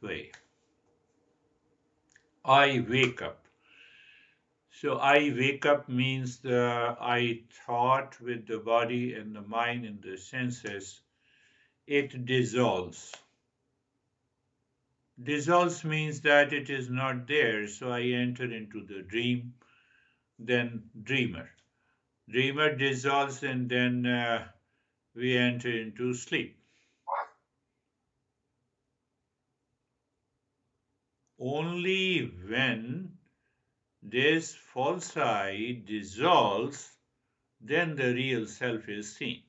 way. I wake up. So I wake up means I thought with the body and the mind and the senses, it dissolves. Dissolves means that it is not there, so I enter into the dream, then dreamer. Dreamer dissolves and then we enter into sleep. Only when this false I dissolves, then the real self is seen.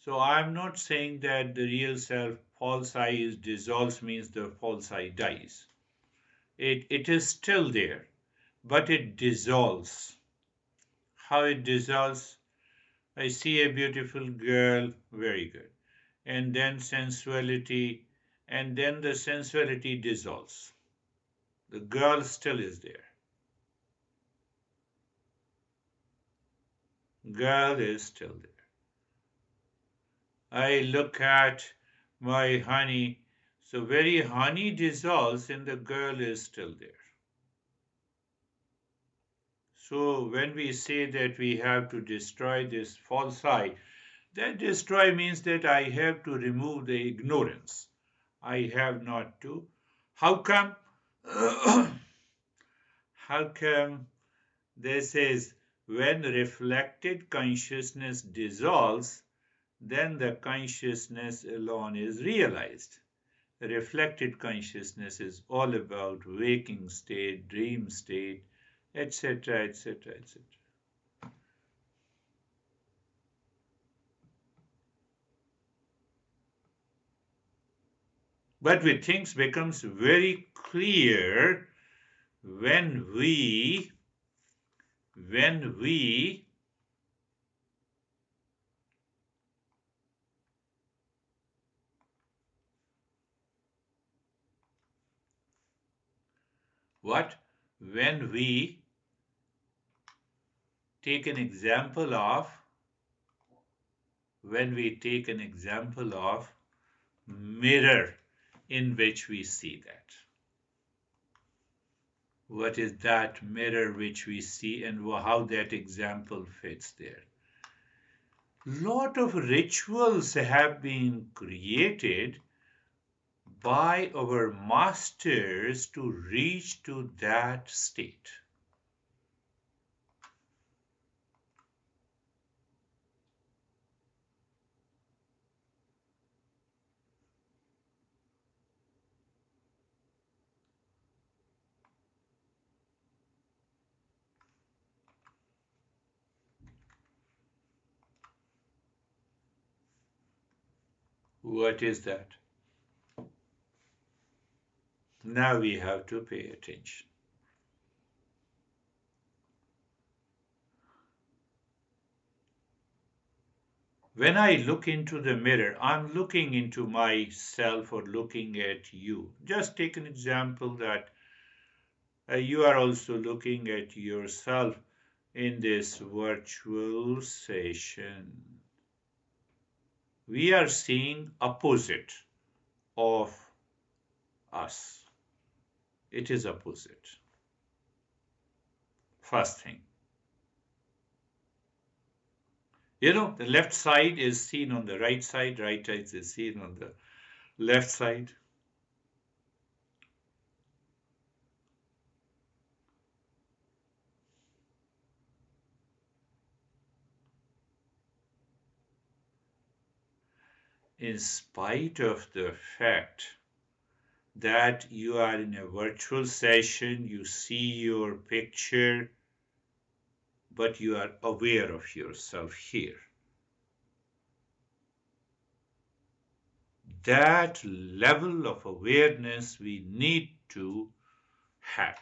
So I'm not saying that the real self, false I, is dissolves means the false I dies. It is still there, but it dissolves. How it dissolves? I see a beautiful girl, very good. And then sensuality, and then the sensuality dissolves. The girl still is there. Girl is still there. I look at my honey, so very honey dissolves and the girl is still there. So when we say that we have to destroy this false I, that destroy means that I have to remove the ignorance. I have not to. How come? How come this is when reflected consciousness dissolves, then the consciousness alone is realized. Reflected consciousness is all about waking state, dream state, etc., etc., etc. But with things becomes very clear when we what when we take an example of mirror in which we see that. What is that mirror which we see and how that example fits there? Lot of rituals have been created by our masters to reach to that state. What is that? Now we have to pay attention. When I look into the mirror, I'm looking into myself or looking at you. Just take an example that you are also looking at yourself in this virtual session. We are seeing opposite of us. It is opposite. First thing. You know, the left side is seen on the right side is seen on the left side. In spite of the fact that you are in a virtual session, you see your picture, but you are aware of yourself here. That level of awareness we need to have.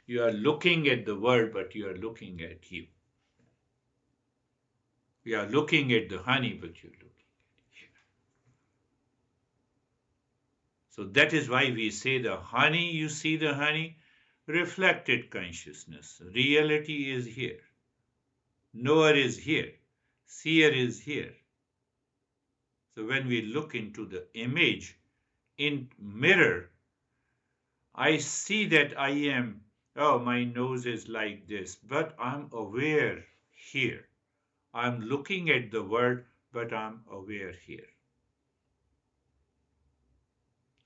You are looking at the world, but you are looking at you. You are looking at the honey, but you're looking at here. So that is why we say the honey, you see the honey, reflected consciousness. Reality is here. Knower is here. Seer is here. So when we look into the image, in mirror, I see that I am, oh, my nose is like this, but I'm aware here. I'm looking at the world, but I'm aware here.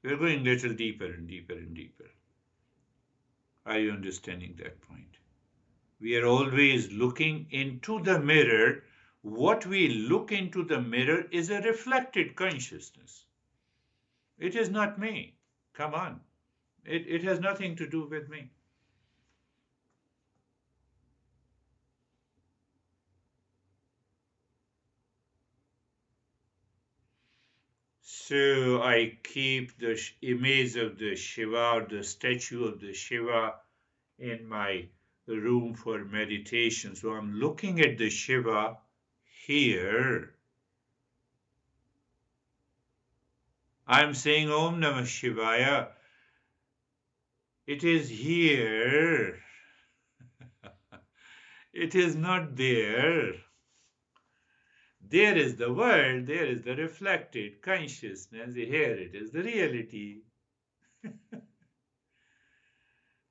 We're going a little deeper and deeper and deeper. Are you understanding that point? We are always looking into the mirror. What we look into the mirror is a reflected consciousness. It is not me. Come on. It has nothing to do with me. So I keep the image of the Shiva, or the statue of the Shiva, in my room for meditation. So I'm looking at the Shiva here. I'm saying Om Namah Shivaya. It is here. It is not there. There is the world, there is the reflected consciousness, here it is the reality.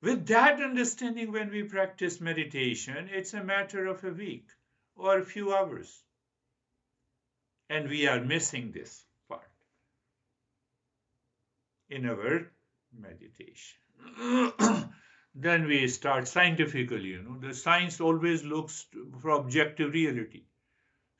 With that understanding, when we practice meditation, it's a matter of a week or a few hours. And we are missing this part in our meditation. Then we start scientifically, the science always looks for objective reality.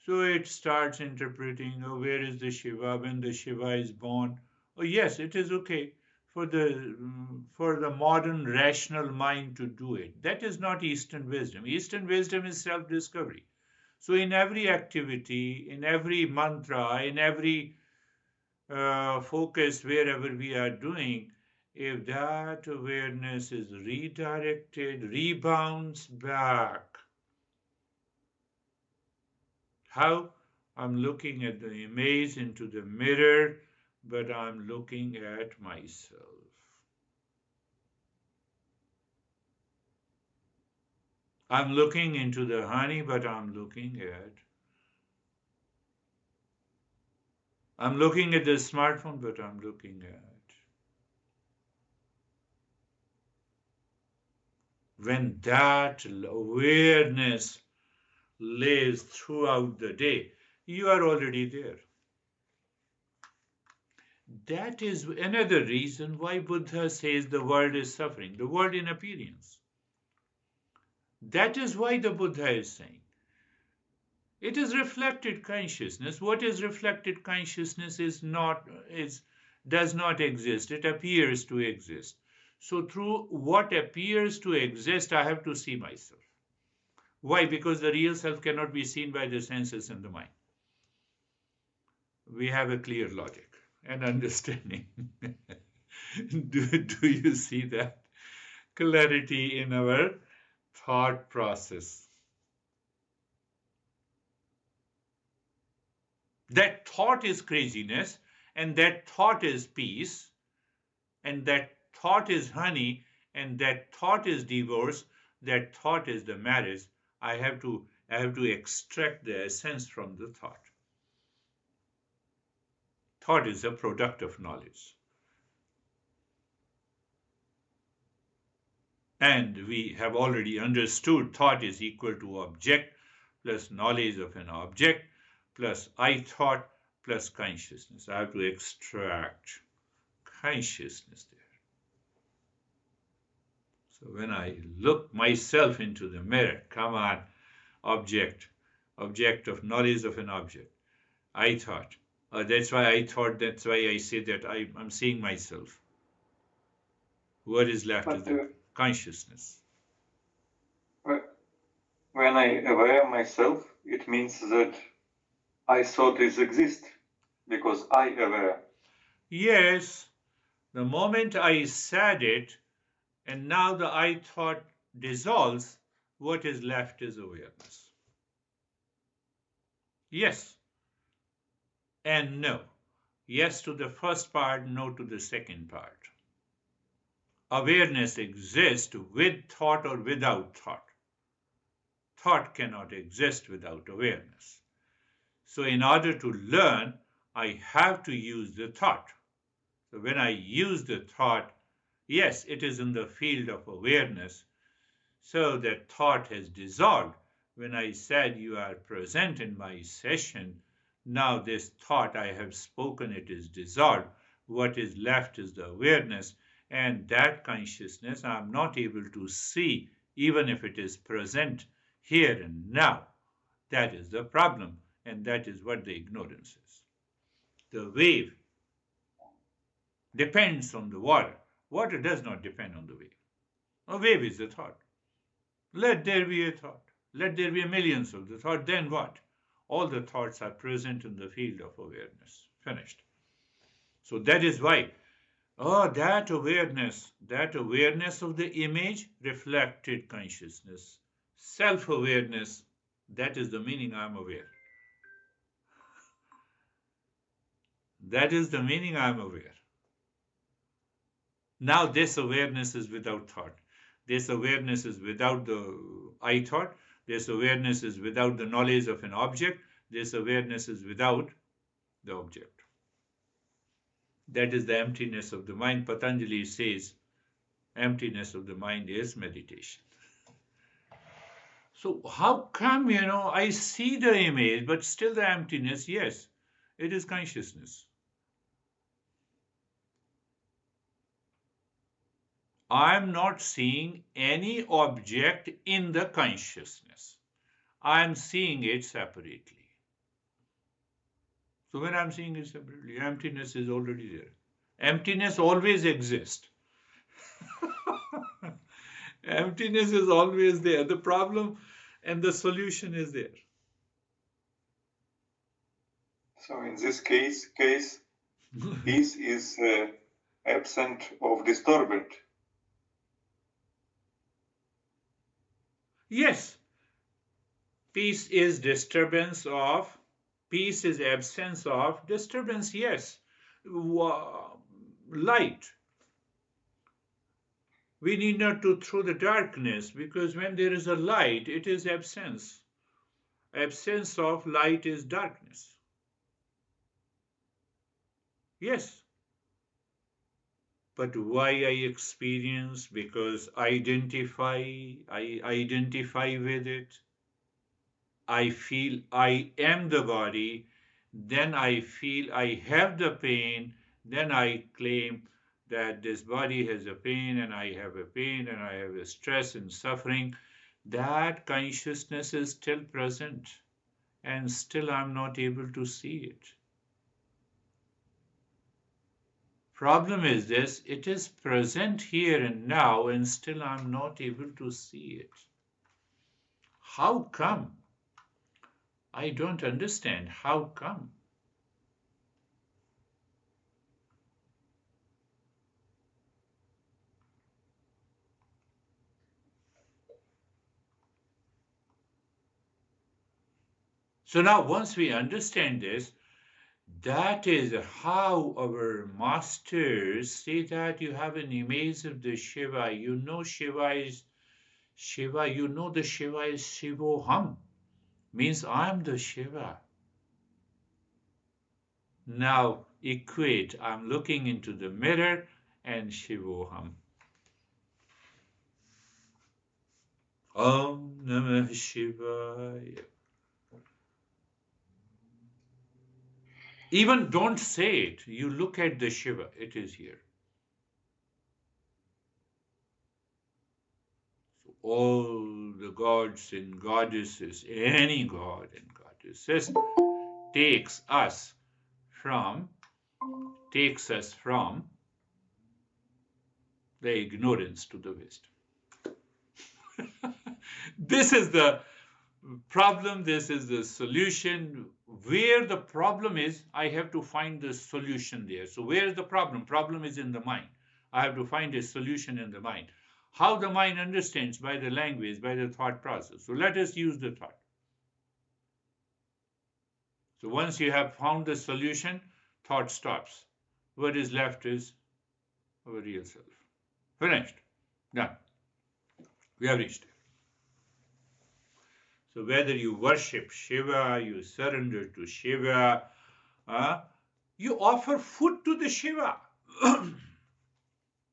So it starts interpreting, oh, where is the Shiva when the Shiva is born? Oh, yes, it is okay for the modern rational mind to do it. That is not Eastern wisdom. Eastern wisdom is self-discovery. So in every activity, in every mantra, in every focus, wherever we are doing, if that awareness is redirected, rebounds back. How? I'm looking at the image into the mirror, but I'm looking at myself. I'm looking into the honey, but I'm looking at the smartphone, but I'm looking at. When that awareness lays throughout the day, you are already there. That is another reason why Buddha says the world is suffering, the world in appearance. That is why the Buddha is saying. It is reflected consciousness. What is reflected consciousness does not exist. It appears to exist. So through what appears to exist, I have to see myself. Why? Because the real self cannot be seen by the senses and the mind. We have a clear logic and understanding. Do you see that clarity in our thought process? That thought is craziness, and that thought is peace, and that thought is honey, and that thought is divorce, that thought is the marriage. I have to extract the essence from the thought. Thought is a product of knowledge. And we have already understood thought is equal to object plus knowledge of an object plus I thought plus consciousness. I have to extract consciousness there. So when I look myself into the mirror, come on, object of knowledge of an object. I thought. That's why I say that I'm seeing myself. What is left is the consciousness. When I aware myself, it means that I thought it exists because I aware. Yes, the moment I said it, and now the I thought dissolves, what is left is awareness. Yes and no. Yes to the first part, no to the second part. Awareness exists with thought or without thought. Thought cannot exist without awareness. So in order to learn, I have to use the thought. So when I use the thought, yes, it is in the field of awareness. So that thought has dissolved. When I said you are present in my session, now this thought I have spoken, it is dissolved. What is left is the awareness, and that consciousness I am not able to see, even if it is present here and now. That is the problem, and that is what the ignorance is. The wave depends on the water. Water does not depend on the wave. A wave is a thought. Let there be a thought. Let there be millions of the thought. Then what? All the thoughts are present in the field of awareness. Finished. So that is why, that awareness of the image, reflected consciousness, self awareness, that is the meaning I am aware. That is the meaning I am aware. Now, this awareness is without thought. This awareness is without the I thought. This awareness is without the knowledge of an object. This awareness is without the object. That is the emptiness of the mind. Patanjali says emptiness of the mind is meditation. So, how come, I see the image, but still the emptiness? Yes, it is consciousness. I am not seeing any object in the consciousness. I am seeing it separately. So when I'm seeing it separately, emptiness is already there. Emptiness always exists. Emptiness is always there. The problem and the solution is there. So in this case, peace is absent of disturbance. Yes. Peace is absence of disturbance, yes. Light. We need not to throw the darkness, because when there is a light, it is absence. Absence of light is darkness. Yes. But why I experience? Because I identify with it. I feel I am the body, then I feel I have the pain, then I claim that this body has a pain and I have a pain and I have a stress and suffering. That consciousness is still present, and still I'm not able to see it. Problem is this, it is present here and now, and still I'm not able to see it. How come? I don't understand. How come? So now, once we understand this, that is how our masters say that you have an image of the Shiva. You know Shiva is Shiva. You know the Shiva is Shivoham. Means I am the Shiva. Now equate. I'm looking into the mirror and Shivoham. Om Namah Shivaya. Even don't say it. You look at the Shiva. It is here. So all the gods and goddesses, any god and goddesses, takes us from the ignorance to the wisdom. This is the problem, this is the solution. Where the problem is, I have to find the solution there. So where is the problem? Problem is in the mind. I have to find a solution in the mind. How the mind understands? By the language, by the thought process. So let us use the thought. So once you have found the solution, thought stops. What is left is our real self. Finished. Done. We have reached it. So whether you worship Shiva, you surrender to Shiva, you offer food to the Shiva.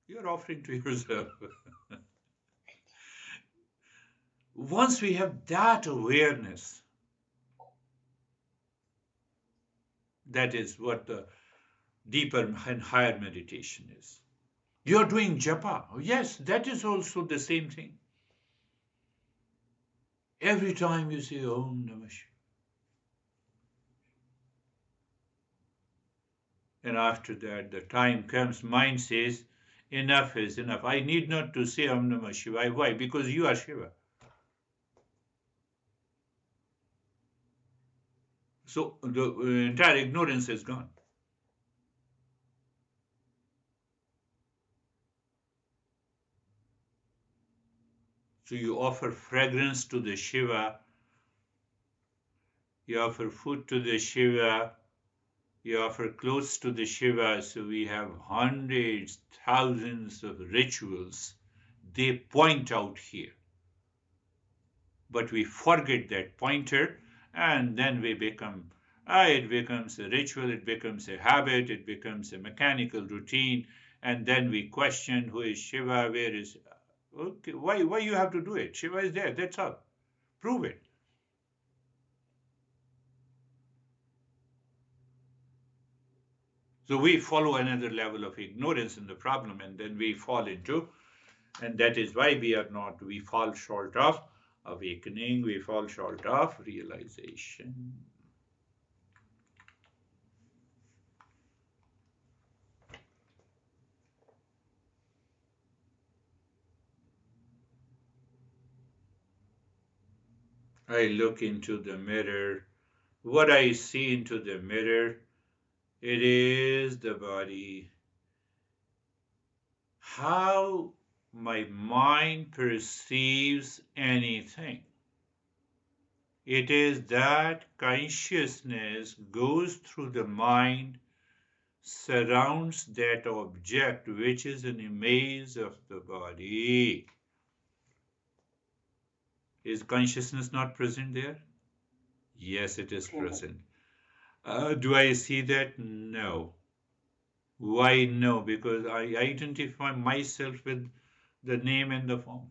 You're offering to yourself. Once we have that awareness, that is what the deeper and higher meditation is. You're doing japa. Yes, that is also the same thing. Every time you say Om Namah Shivaya, and after that, the time comes, mind says, enough is enough. I need not to say Om Namah Shivaya. Why? Because you are Shiva. So the entire ignorance is gone. So you offer fragrance to the Shiva, you offer food to the Shiva, you offer clothes to the Shiva. So we have hundreds, thousands of rituals. They point out here. But we forget that pointer, and then we become, it becomes a ritual, it becomes a habit, it becomes a mechanical routine, and then we question who is Shiva, where is, okay, why you have to do it? Shiva is there, that's all. Prove it. So we follow another level of ignorance in the problem, and then we fall into, and that is why we fall short of awakening, we fall short of realization. I look into the mirror. What I see into the mirror, it is the body. How my mind perceives anything. It is that consciousness goes through the mind, surrounds that object which is an image of the body. Is consciousness not present there? Yes, it is present. Do I see that? No. Why no? Because I identify myself with the name and the form.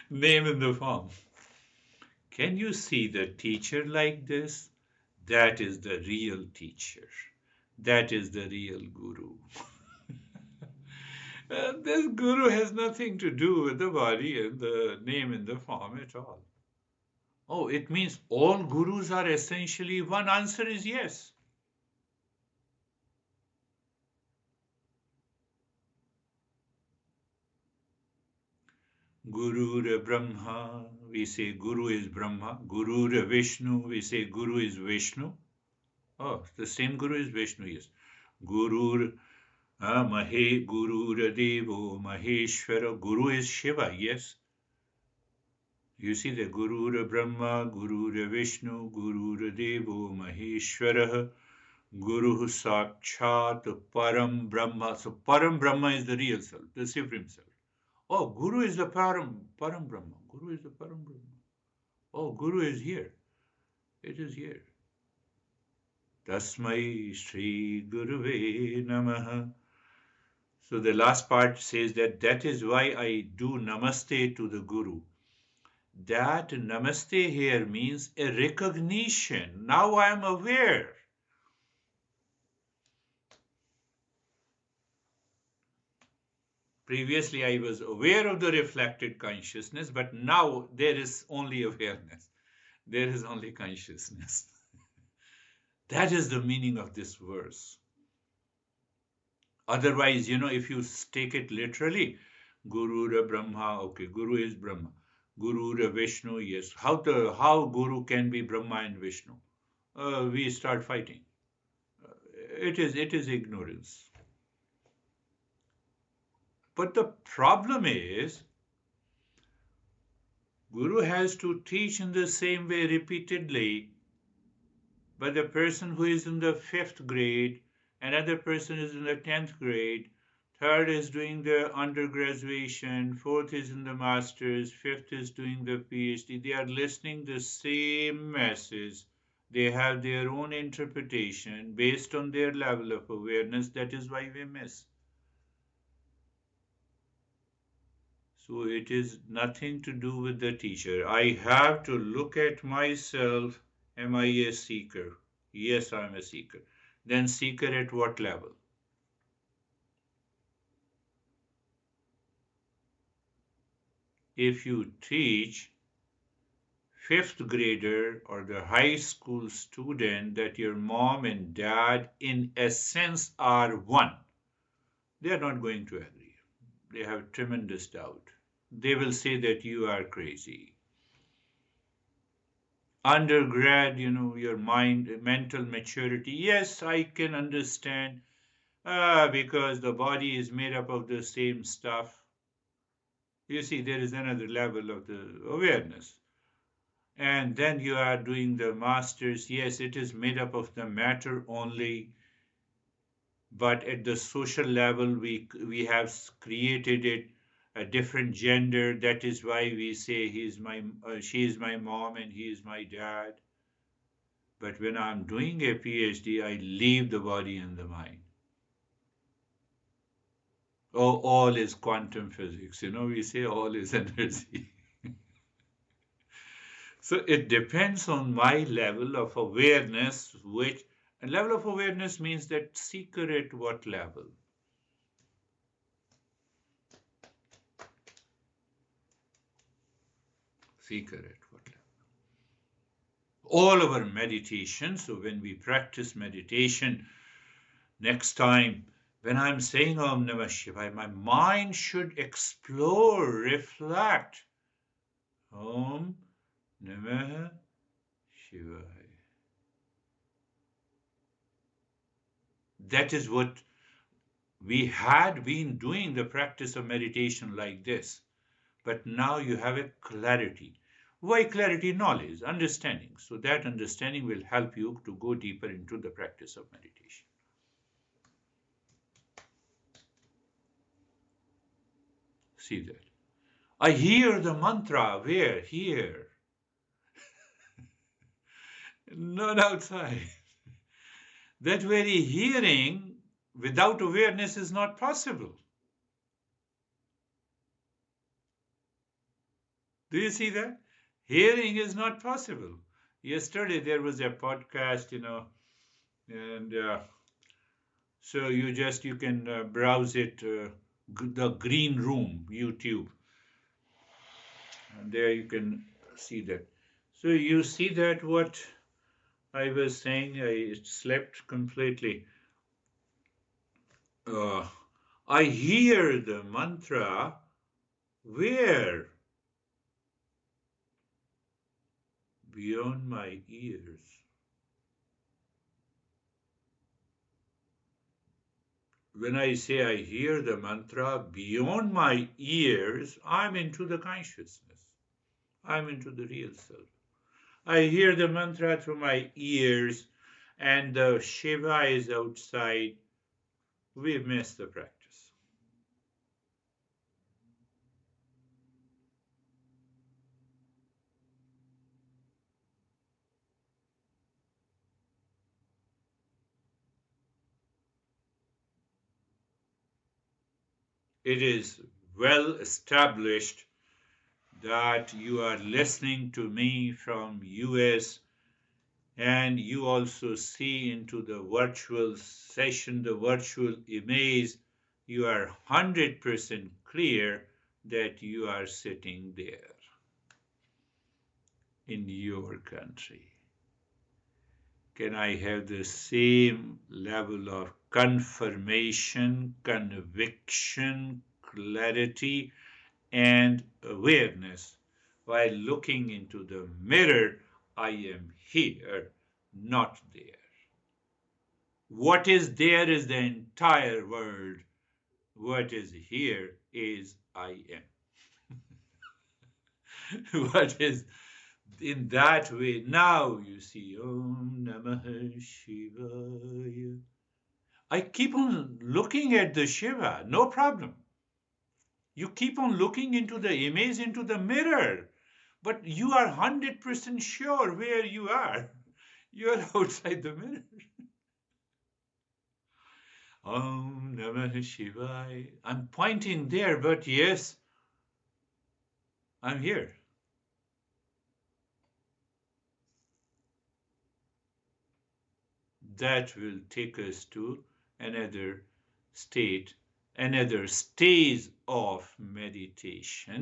Name and the form. Can you see the teacher like this? That is the real teacher. That is the real guru. This guru has nothing to do with the body and the name and the form at all. Oh, it means all gurus are essentially one. Answer is yes. Guru Brahma, we say Guru is Brahma. Guru Vishnu, we say Guru is Vishnu. Oh, the same Guru is Vishnu, yes. Guru Guru Devo Maheshwara. Guru is Shiva, yes. You see the Guru Brahma, Guru Vishnu, Guru Devo Maheshwara, Guru Sakshat Param Brahma. So Param Brahma is the real self, the supreme self. Oh, Guru is the Param Brahma. Guru is the Param Brahma. Oh, Guru is here. It is here. Tasmai Shri Guruve Namaha. So the last part says that is why I do Namaste to the Guru. That Namaste here means a recognition. Now I am aware. Previously, I was aware of the reflected consciousness, but now there is only awareness. There is only consciousness. That is the meaning of this verse. Otherwise, if you take it literally, Guru Brahma, okay, Guru is Brahma. Guru Vishnu, yes. How Guru can be Brahma and Vishnu? We start fighting. It is ignorance. But the problem is, Guru has to teach in the same way repeatedly, but the person who is in the 5th grade, another person is in the 10th grade, third is doing the undergraduation, fourth is in the master's, fifth is doing the PhD. They are listening the same message They have their own interpretation based on their level of awareness. That is why we miss. So it is nothing to do with the teacher. I have to look at myself. Am I a seeker? Yes, I'm a seeker. Then seeker at what level? If you teach fifth grader or the high school student that your mom and dad in essence are one, they are not going to agree. They have tremendous doubt. They will say that you are crazy. Undergrad, your mental maturity. Yes, I can understand. Because the body is made up of the same stuff. You see, there is another level of the awareness. And then you are doing the masters. Yes, it is made up of the matter only, but at the social level, we have created it a different gender. That is why we say she is my mom and he is my dad. But when I'm doing a PhD, I leave the body and the mind. Oh, all is quantum physics. We say all is energy. So it depends on my level of awareness, which and level of awareness means that seeker at what level? Seeker at what level? All our meditation. So when we practice meditation, next time when I'm saying Om Namah Shivaya, my mind should explore, reflect. Om Namah Shivaya. That is what we had been doing, the practice of meditation like this. But now you have a clarity. Why clarity? Knowledge, understanding. So that understanding will help you to go deeper into the practice of meditation. See that. I hear the mantra. Where? Here. Not outside. That very hearing without awareness is not possible. Do you see that? Hearing is not possible. Yesterday there was a podcast, and so you can browse it, the Green Room YouTube, and there you can see that. So you see that what I was saying, I slept completely. Uh, I hear the mantra where beyond my ears. When I say I hear the mantra beyond my ears, I'm into the consciousness. I'm into the real self. I hear the mantra through my ears, and the Shiva is outside. We miss the practice. It is well established that you are listening to me from US, and you also see into the virtual session, the virtual image. You are 100% clear that you are sitting there in your country. Can I have the same level of confirmation, conviction, clarity, and awareness while looking into the mirror? I am here, not there. What is there is the entire world. What is here is I am. What is in that way? Now you see, Om Namah Shivaya. I keep on looking at the Shiva, no problem. You keep on looking into the image, into the mirror, but you are 100% sure where you are. You're outside the mirror. Om Namah Shivaya. I'm pointing there, but yes, I'm here. That will take us to another state, another stage of meditation.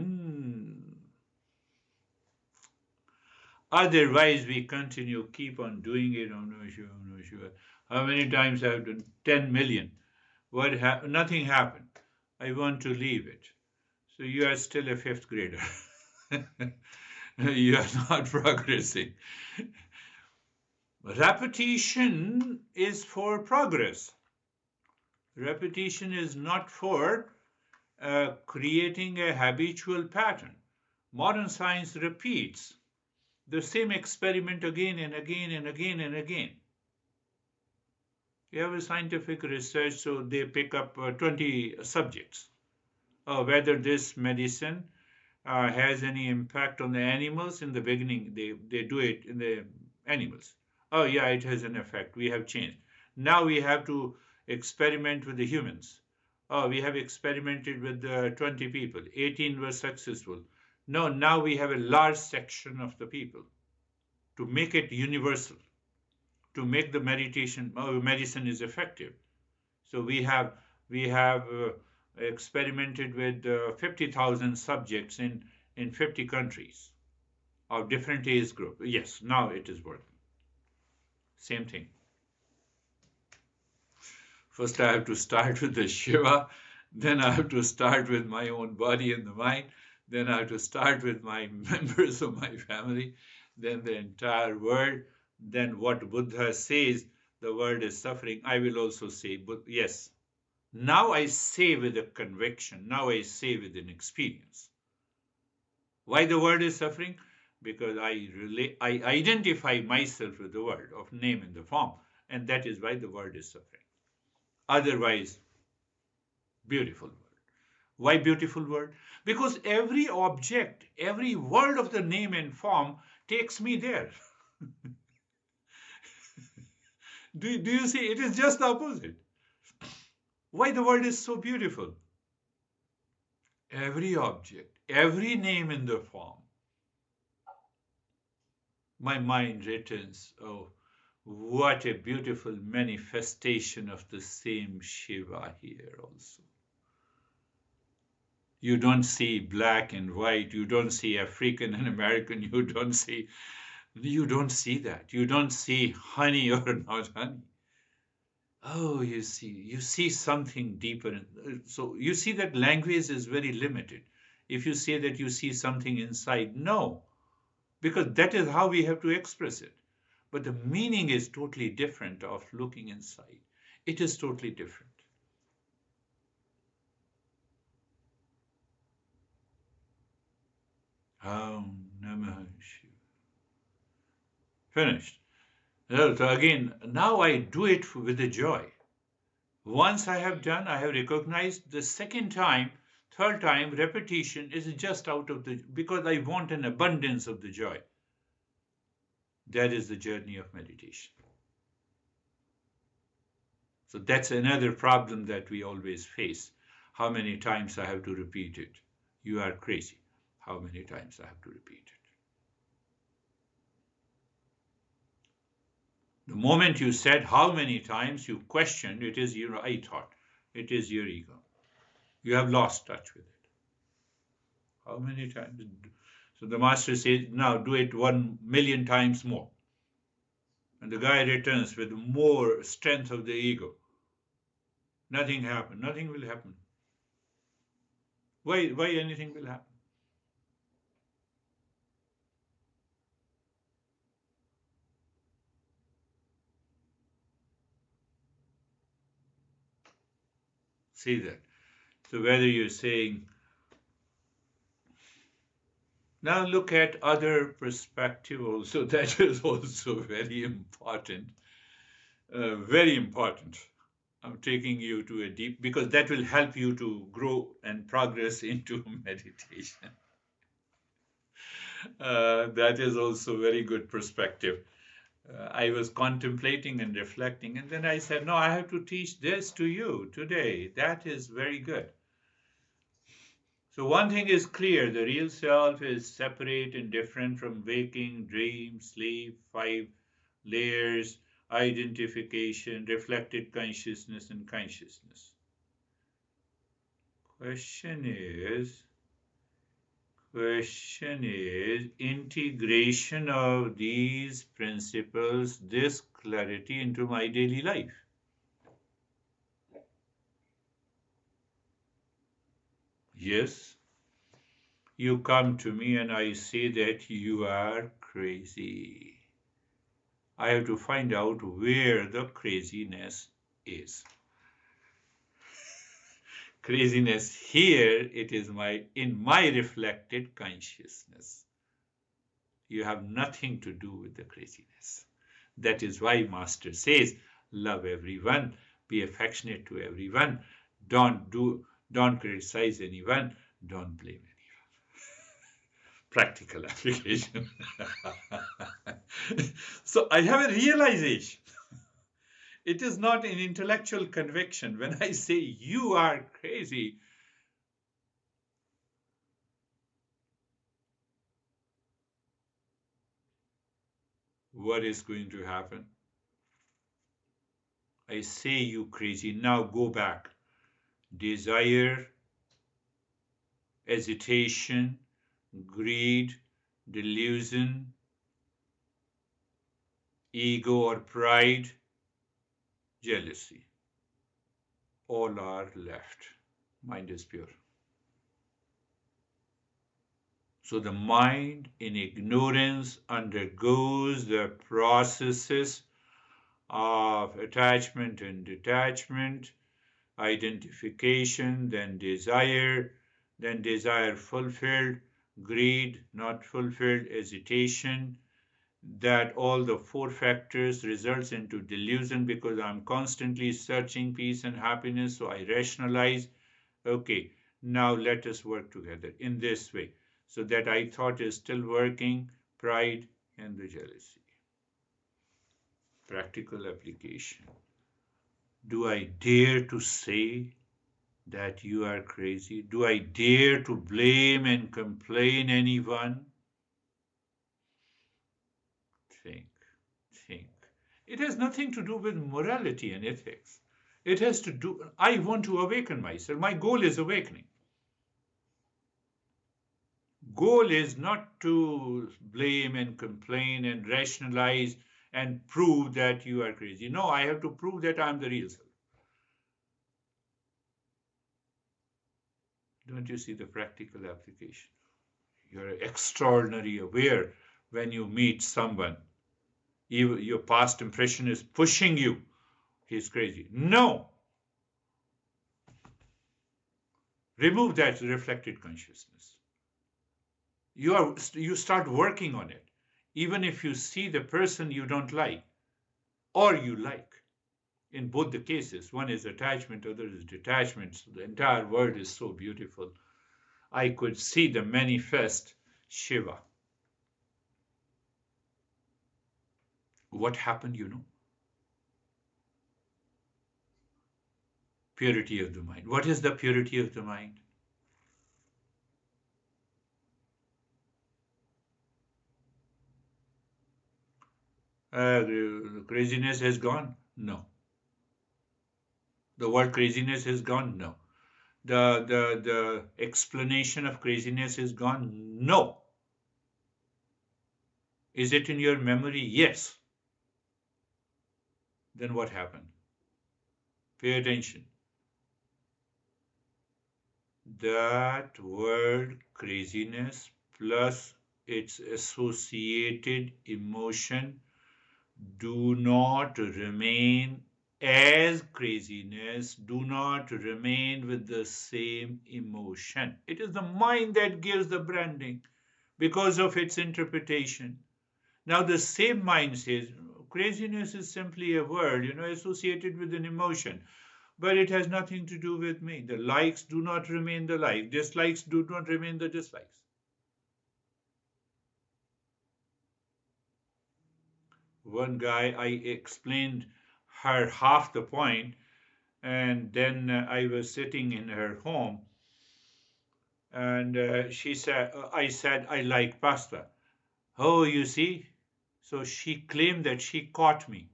Otherwise, we continue, keep on doing it. Oh no, sure, no, sure. How many times I've done? 10 million. Nothing happened. I want to leave it. So you are still a fifth grader. You are not progressing. Repetition is for progress. Repetition is not for creating a habitual pattern. Modern science repeats the same experiment again and again and again and again. You have a scientific research, so they pick up 20 subjects. Whether this medicine has any impact on the animals. In the beginning, they do it in the animals. Oh, yeah, it has an effect. We have changed. Now we have to experiment with the humans. Oh, we have experimented with 20 people. 18 were successful. No, now we have a large section of the people to make it universal, to make the medicine is effective. So we have experimented with 50,000 subjects in 50 countries of different age group. Yes, now it is working. Same thing. First, I have to start with the Shiva, then I have to start with my own body and the mind, then I have to start with my members of my family, then the entire world, then what Buddha says the world is suffering. I will also say, but yes, now I say with a conviction, now I say with an experience. Why the world is suffering? Because I identify myself with the world of name and the form, and that is why the world is suffering. Otherwise, beautiful world. Why beautiful world? Because every object, every word of the name and form takes me there. Do you see? It is just the opposite. Why the world is so beautiful? Every object, every name in the form. My mind returns, oh, what a beautiful manifestation of the same Shiva here also. You don't see black and white, you don't see African and American, you don't see that. You don't see honey or not honey. Oh, you see something deeper. So you see that language is very limited. If you say that you see something inside, no, because that is how we have to express it. But the meaning is totally different of looking inside. It is totally different. Om Namah Shivaya. Finished. So again, now I do it with a joy. Once I have done, I have recognized the second time, third time, repetition is just out of because I want an abundance of the joy. That is the journey of meditation. So that's another problem that we always face. How many times I have to repeat it? You are crazy. How many times I have to repeat it? The moment you said how many times, you questioned, it is your I thought. It is your ego. You have lost touch with it. How many times? So the master says, now do it 1,000,000 times more. And the guy returns with more strength of the ego. Nothing happened. Nothing will happen. Why anything will happen? See that. So whether you're saying, now look at other perspective also, that is also very important. Very important. I'm taking you to a deep, because that will help you to grow and progress into meditation. That is also very good perspective. I was contemplating and reflecting, and then I said, no, I have to teach this to you today. That is very good. So, one thing is clear, the real self is separate and different from waking, dream, sleep, five layers, identification, reflected consciousness, and consciousness. Question is integration of these principles, this clarity into my daily life. Yes, you come to me and I say that you are crazy. I have to find out where the craziness is. Craziness here, it is in my reflected consciousness. You have nothing to do with the craziness. That is why Master says, love everyone, be affectionate to everyone, don't criticize anyone, don't blame anyone. Practical application. So I have a realization. It is not an intellectual conviction. When I say you are crazy, what is going to happen? I say you crazy. Now go back. Desire, hesitation, greed, delusion, ego or pride, jealousy. All are left. Mind is pure. So the mind in ignorance undergoes the processes of attachment and detachment, identification, then desire fulfilled, greed not fulfilled, hesitation, that all the four factors results into delusion because I'm constantly searching peace and happiness, so I rationalize, okay, now let us work together in this way. So that I thought is still working, pride and the jealousy. Practical application. Do I dare to say that you are crazy? Do I dare to blame and complain anyone? Think, think. It has nothing to do with morality and ethics. It has to do, I want to awaken myself. My goal is awakening. Goal is not to blame and complain and rationalize and prove that you are crazy. No, I have to prove that I'm the real self. Don't you see the practical application? You're extraordinarily aware when you meet someone. Your past impression is pushing you. He's crazy. No! Remove that reflected consciousness. You start working on it. Even if you see the person you don't like or you like. In both the cases, one is attachment, other is detachment. So the entire world is so beautiful. I could see the manifest Shiva. What happened, Purity of the mind. What is the purity of the mind? The craziness has gone? No. The word craziness has gone? No. The explanation of craziness is gone? No. Is it in your memory? Yes. Then what happened? Pay attention. That word craziness plus its associated emotion do not remain as craziness, do not remain with the same emotion. It is the mind that gives the branding because of its interpretation. Now, the same mind says craziness is simply a word, associated with an emotion, but it has nothing to do with me. The likes do not remain the likes, dislikes do not remain the dislikes. One guy, I explained her half the point, and then I was sitting in her home, and I said, I like pasta. Oh, you see? So she claimed that she caught me.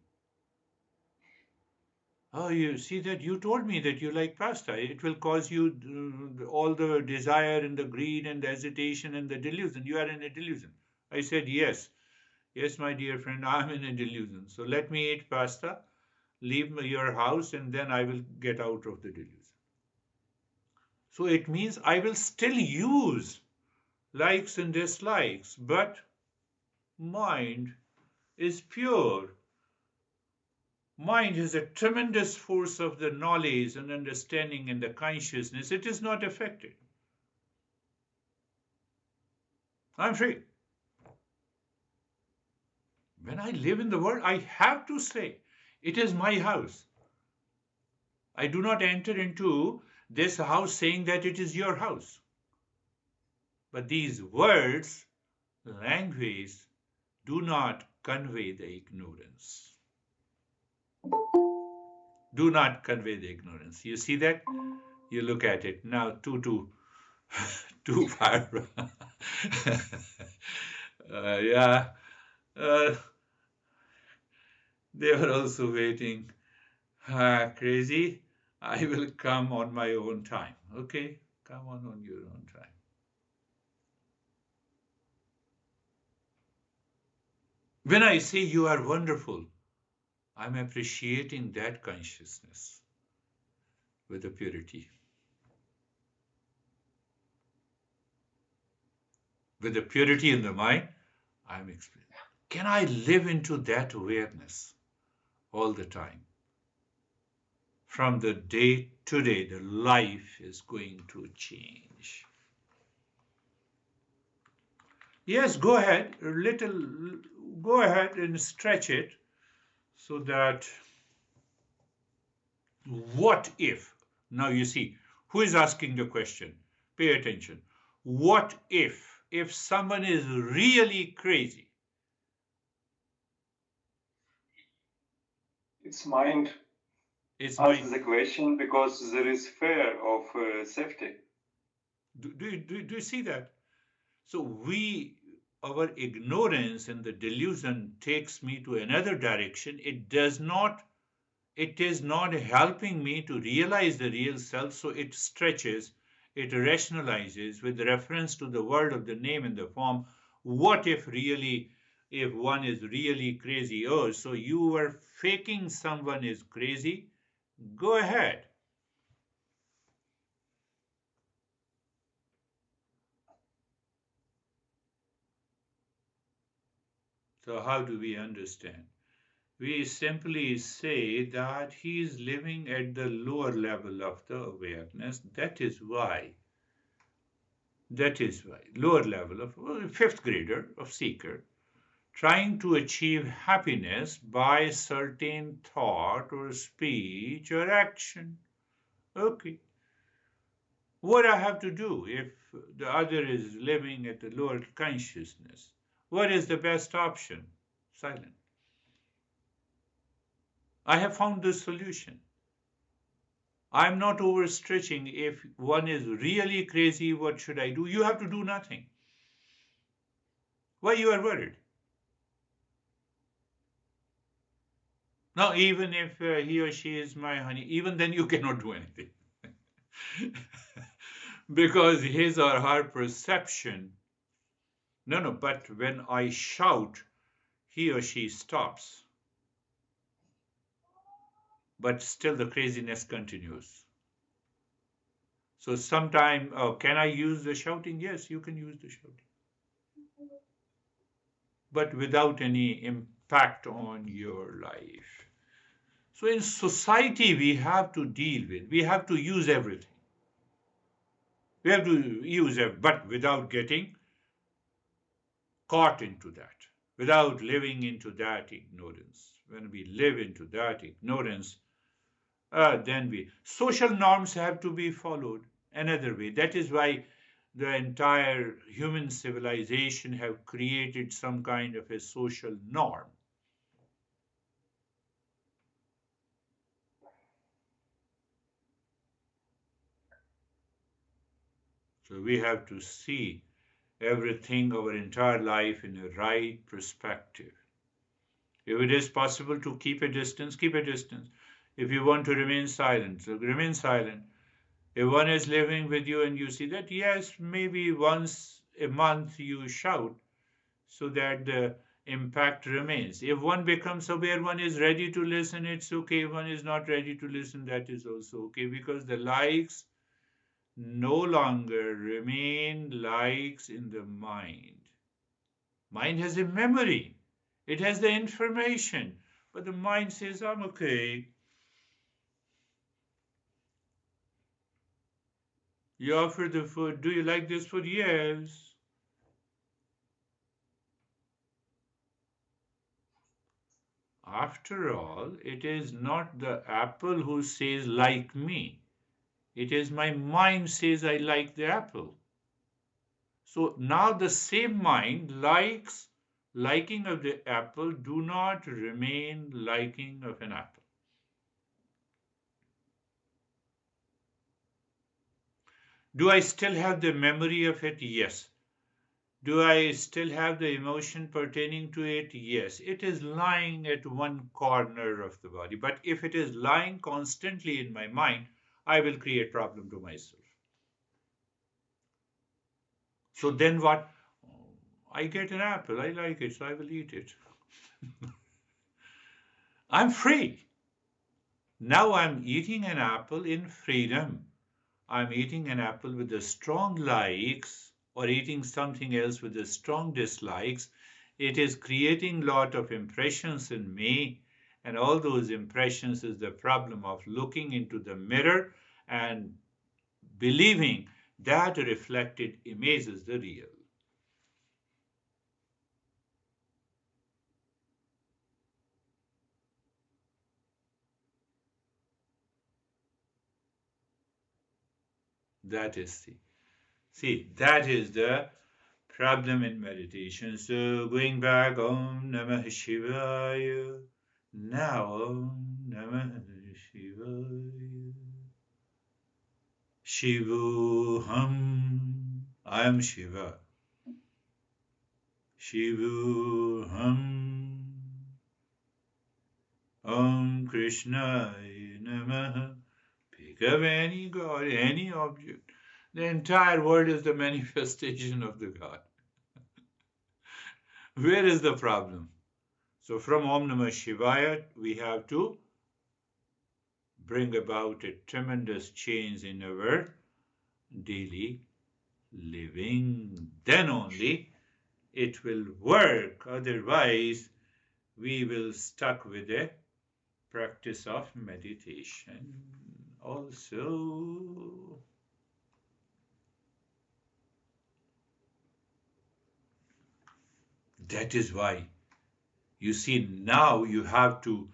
Oh, you see that you told me that you like pasta. It will cause you all the desire and the greed and the hesitation and the delusion. You are in a delusion. I said, yes. Yes, my dear friend, I'm in a delusion. So let me eat pasta, leave your house, and then I will get out of the delusion. So it means I will still use likes and dislikes, but mind is pure. Mind has a tremendous force of the knowledge and understanding and the consciousness. It is not affected. I'm free. When I live in the world, I have to say, it is my house. I do not enter into this house saying that it is your house. But these words, language, do not convey the ignorance. Do not convey the ignorance. You see that? You look at it now, too far. Yeah, uh, they were also waiting. Crazy. I will come on my own time. Okay, come on your own time. When I say you are wonderful, I'm appreciating that consciousness with the purity. With the purity in the mind, I'm experiencing. Can I live into that awareness all the time? From the day to day, the life is going to change. Yes, go ahead, go ahead and stretch it so that what if? Now you see, who is asking the question? Pay attention. What if someone is really crazy? Its mind It's asks mine. the question because there is fear of safety. Do you see that? So our ignorance and the delusion takes me to another direction. It is not helping me to realize the real self, so it stretches, it rationalizes with reference to the word of the name and the form. What if really, if one is really crazy? Oh, so you were faking someone is crazy? Go ahead. So, how do we understand? We simply say that he is living at the lower level of the awareness. That is why, lower level of fifth grader, of seeker, trying to achieve happiness by certain thought or speech or action. Okay, what I have to do if the other is living at the lower consciousness? What is the best option? Silent. I have found the solution. I'm not overstretching. If one is really crazy, what should I do? You have to do nothing. Why you are worried? Now, even if he or she is my honey, even then you cannot do anything. Because his or her perception, no, no, but when I shout, he or she stops. But still the craziness continues. So sometime, can I use the shouting? Yes, you can use the shouting. But without any impact on your life. So in society, we have to deal with, we have to use everything. We have to use it, but without getting caught into that, without living into that ignorance. When we live into that ignorance, then social norms have to be followed another way. That is why the entire human civilization have created some kind of a social norm. So we have to see everything, our entire life in a right perspective. If it is possible to keep a distance, keep a distance. If you want to remain silent, so remain silent. If one is living with you and you see that, yes, maybe once a month you shout so that the impact remains. If one becomes aware, one is ready to listen, it's okay. If one is not ready to listen, that is also okay, because the likes no longer remain likes in the mind. Mind has a memory, it has the information, but the mind says, I'm okay. You offer the food. Do you like this food? Yes. After all, it is not the apple who says, like me. It is my mind says, I like the apple. So now the same mind likes liking of the apple do not remain liking of an apple. Do I still have the memory of it? Yes. Do I still have the emotion pertaining to it? Yes. It is lying at one corner of the body. But if it is lying constantly in my mind, I will create problem to myself. So then what? I get an apple. I like it, so I will eat it. I'm free. Now I'm eating an apple in freedom. I'm eating an apple with the strong likes or eating something else with the strong dislikes. It is creating lot of impressions in me, and all those impressions is the problem of looking into the mirror and believing that reflected image is the real. That is the see, that is the problem in meditation. So going back, Om Namah Shivaya. Now Om Namah Shivaya. Shivoham. I am Shiva. Shivoham. Om Krishnaya Namah. Pick up any God, any object. The entire world is the manifestation of the God. Where is the problem? So from Om Namah Shivaya, we have to bring about a tremendous change in our daily living. Then only it will work. Otherwise, we will stuck with a practice of meditation. Also, that is why you see now you have to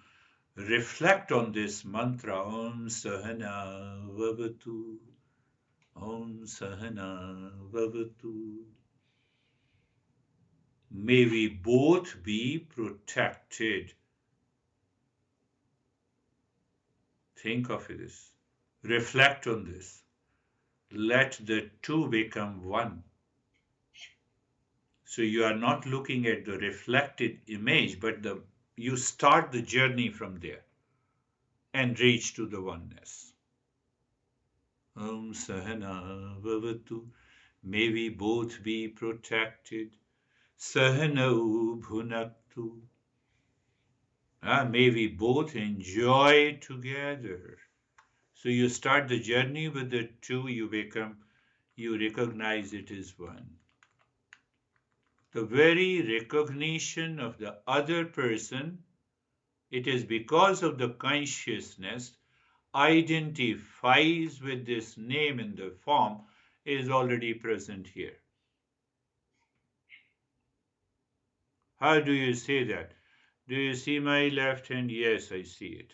reflect on this mantra Om Sahana Vavatu. Om Sahana Vavatu. May we both be protected. Think of this. Reflect on this. Let the two become one. So you are not looking at the reflected image, but you start the journey from there and reach to the oneness. Om Sahana Vavatu. May we both be protected. Sahana Bhunaktu. May we both enjoy together. So you start the journey with the two, you recognize it is one. The very recognition of the other person, it is because of the consciousness identifies with this name in the form is already present here. How do you say that? Do you see my left hand? Yes, I see it.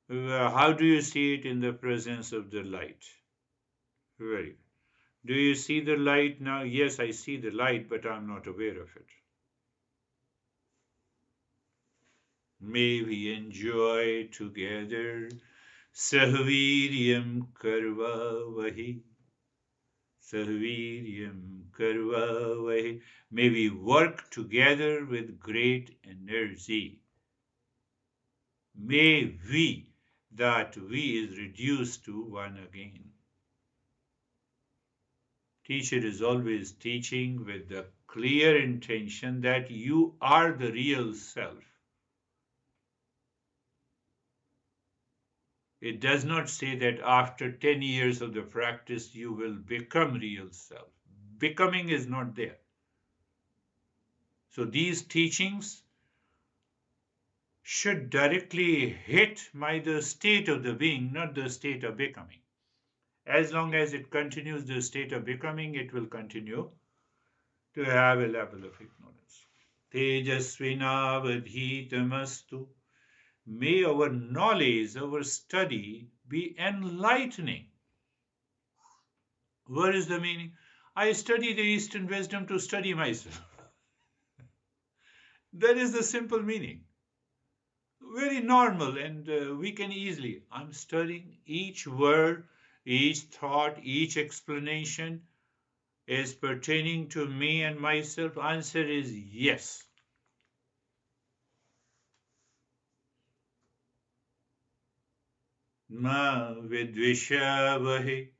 How do you see it in the presence of the light? Very good. Do you see the light now? Yes, I see the light, but I'm not aware of it. May we enjoy together. Sahviryam karva vahi. Sahaviryam karvavahe. May we work together with great energy. May we, that we is reduced to one again. Teacher is always teaching with the clear intention that you are the real self. It does not say that after 10 years of the practice you will become real self. Becoming is not there. So these teachings should directly hit the state of the being, not the state of becoming. As long as it continues the state of becoming, it will continue to have a level of ignorance. Tejasvinavadhitamastu. May our knowledge, our study be enlightening. What is the meaning? I study the Eastern wisdom to study myself. That is the simple meaning. Very normal, and we can easily. I'm studying each word, each thought, each explanation is pertaining to me and myself. Answer is yes. Ma vidvishavahe.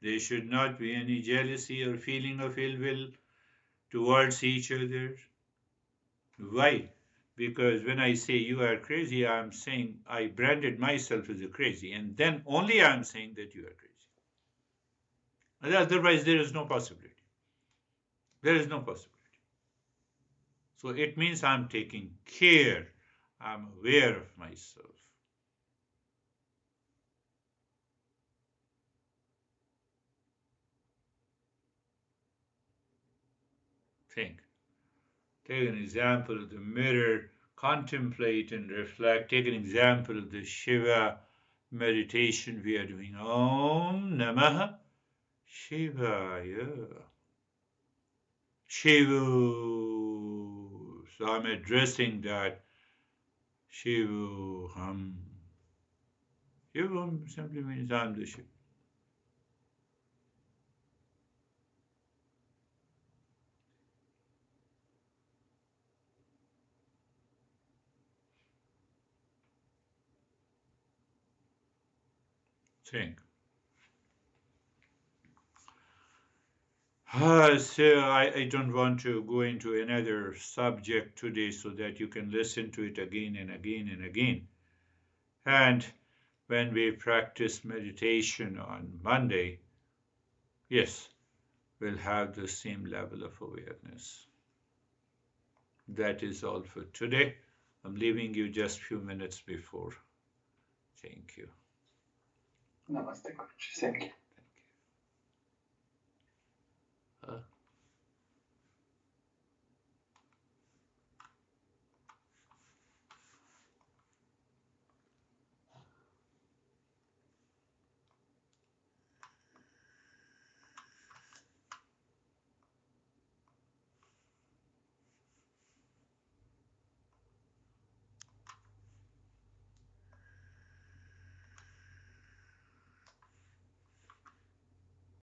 There should not be any jealousy or feeling of ill will towards each other. Why? Because when I say you are crazy, I'm saying I branded myself as a crazy, and then only I'm saying that you are crazy. Otherwise, there is no possibility. There is no possibility. So it means I'm taking care, I'm aware of myself. Think. Take an example of the mirror, contemplate and reflect. Take an example of the Shiva meditation we are doing. Om Namah Shivaya. Shivu. So I'm addressing that Shivuham. Shivuham simply means I'm the Shiva. Think. So I don't want to go into another subject today so that you can listen to it again and again and again. And when we practice meditation on Monday, yes, we'll have the same level of awareness. That is all for today. I'm leaving you just a few minutes before. Thank you. Namaste, Guruji. Thank you. Thank you.